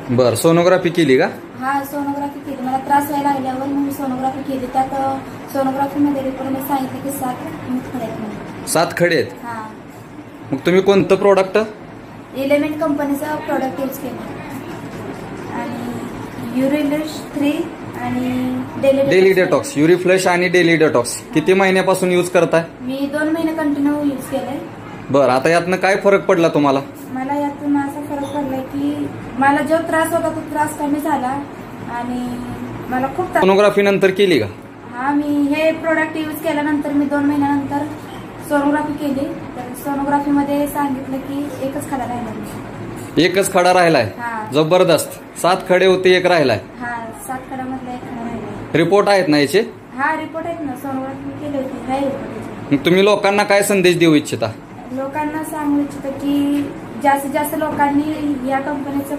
बर, सोनोग्राफी केली का? हा, सोनोग्राफी केली. मला त्रास व्हायला लागल्यावर मी सोनोग्राफी केली. त्यात सोनोग्राफीमध्ये रिपोर्टमध्ये सांगितलं की 7 खडे आहेत म्हणून. 7 खडे आहेत. हा, मग तुम्ही कोणतं प्रोडक्ट? एलिमेंट कंपनीचं प्रोडक्ट यूज केलं आणि युरिफ्लश 3 आणि डेली डेटॉक्स, युरिफ्लश आणि डेली डेटॉक्स किती महिन्यापासून यूज करताय? मी 2 महिने कंटिन्यू यूज केलंय. बर, आता यातनं काय फरक पडला तुम्हाला? मला यातून असा फरक पडला की मला जो त्रास होता तो त्रास कमी झाला आणि मला खूप सोनोग्राफी नंतर केली का? हा, मी हे प्रोडक्ट यूज केल्यानंतर मी 2 महिन्यानंतर सोनोग्राफी केली. तर सोनोग्राफीमध्ये सांगितलं की एकच खडा राहिला. एकच खडा राहिलाय? हा. जबरदस्त. 7 खडे होते, एक राहिलाय. हा, 7 खड्यामधला एक खडा राहिला. रिपोर्ट आहेत ना याचे? हा, रिपोर्ट आहेत ना, सोनोग्राफी केली होती. हाय रिपोर्ट. मग तुम्ही लोकांना काय संदेश देऊ इच्छिता? लोकांना सांगू इच्छितो की जास्तीत जास्त लोकांनी या कंपनीचं